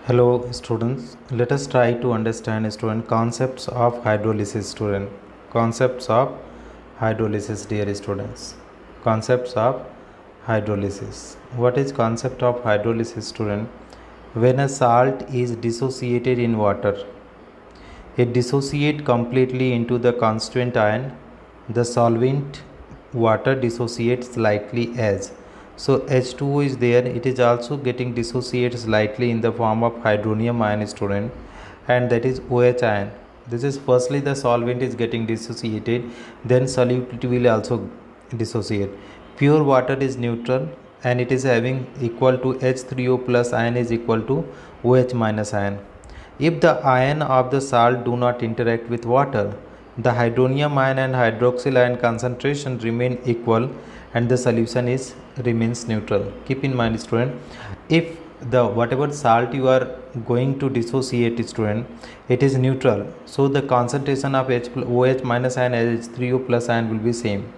Hello students, let us try to understand concepts of hydrolysis Concepts of hydrolysis dear students. Concepts of hydrolysis. What is concept of hydrolysis When a salt is dissociated in water, it dissociates completely into the constituent ion. The solvent water dissociates slightly as. So H2O is there, it is also getting dissociated slightly in the form of hydronium ion and that is OH ion. This is firstly the solvent is getting dissociated, then solute will also dissociate. Pure water is neutral and it is having equal to H3O plus ion is equal to OH minus ion. If the ion of the salt do not interact with water, the hydronium ion and hydroxyl ion concentration remain equal and the solution remains neutral. Keep in mind student, if the whatever salt you are going to dissociate student, it is neutral, so the concentration of OH minus ion and H3O plus ion will be same.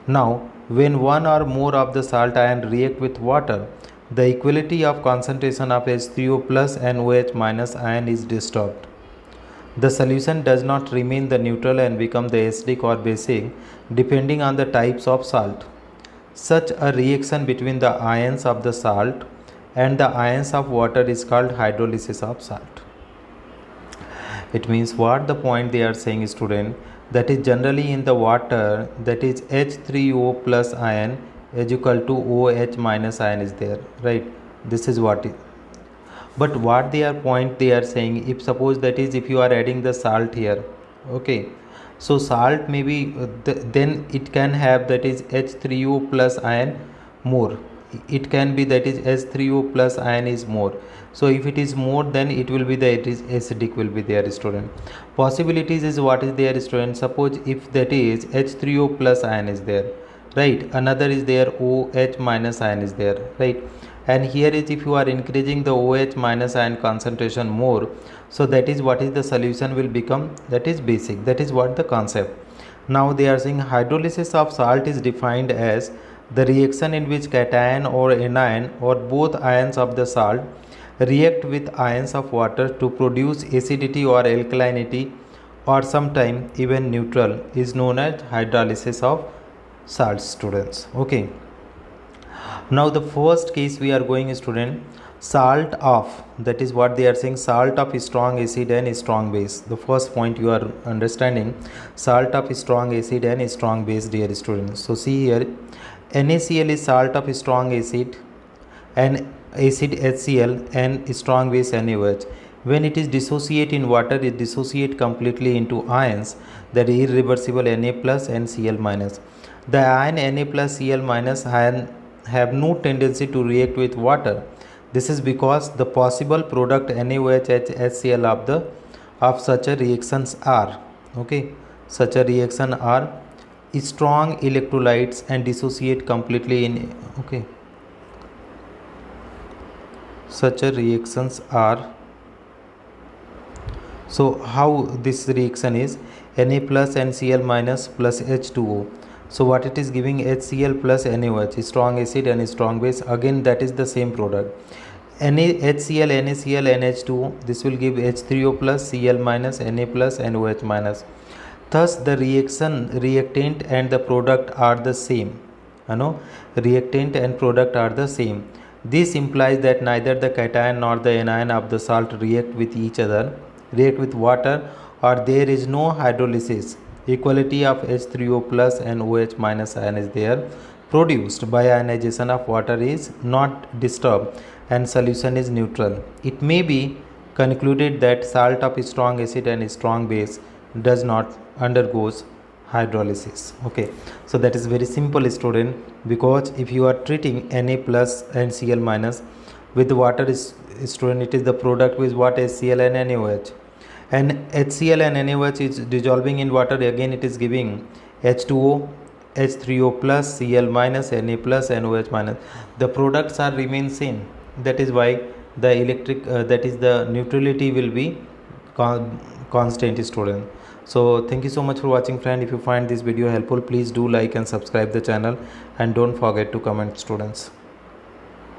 Now when one or more of the salt ion react with water, the equality of concentration of H3O plus and OH minus ion is disturbed. The solution does not remain the neutral and become the acidic or basic depending on the types of salt. Such a reaction between the ions of the salt and the ions of water is called hydrolysis of salt. It means what the point they are saying student, that is generally in the water, that is H3O plus ion is equal to OH minus ion is there, right? This is what it. But what they are saying, if suppose that is if you are adding the salt here, okay, so salt maybe then it can have that is H3O plus ion more. It can be that is H3O plus ion is more. So if it is more, then it will be it is acidic will be there student. Possibilities is what is there student. Suppose if that is H3O plus ion is there, right, another is there OH minus ion is there, right, and here is if you are increasing the OH minus ion concentration more, so that is what is the solution will become, that is basic. That is what the concept. Now they are saying hydrolysis of salt is defined as the reaction in which cation or anion or both ions of the salt react with ions of water to produce acidity or alkalinity or sometimes even neutral is known as hydrolysis of salt students. Okay. Now the first case we are going student, salt of, that is what they are saying, salt of strong acid and strong base. The first point you are understanding, salt of strong acid and strong base dear students. So see here, NaCl is salt of strong acid and acid HCl and strong base NaOH. When it is dissociate in water, it dissociate completely into ions, that is irreversible Na plus and Cl minus. The ion Na plus Cl minus ion have no tendency to react with water. This is because the possible product NaOH HCl of such a reactions are, okay, such a reaction are strong electrolytes and dissociate completely in, okay, such a reactions are. So how this reaction is, Na plus and Cl minus plus H2O. So what it is giving, HCl plus NaOH, strong acid and strong base, again that is the same product. HCl, NaCl, NH2O, this will give H3O plus, Cl minus, Na plus and OH minus. Thus the reactant and the product are the same. Reactant and product are the same. This implies that neither the cation nor the anion of the salt react with each other, react with water, or there is no hydrolysis. Equality of H3O plus and OH minus ion is there. Produced by ionization of water is not disturbed and solution is neutral. It may be concluded that salt of strong acid and strong base does not undergoes hydrolysis. Okay, so that is very simple student, because if you are treating Na plus and Cl minus with water student, it is the product with what is HCl and NaOH. And HCl and NaOH is dissolving in water, again it is giving H2O, H3O plus, Cl minus, Na plus and OH minus. The products are remain same. That is why the electric that is the neutrality will be constant student. So thank you so much for watching friend. If you find this video helpful, please do like and subscribe the channel and don't forget to comment students.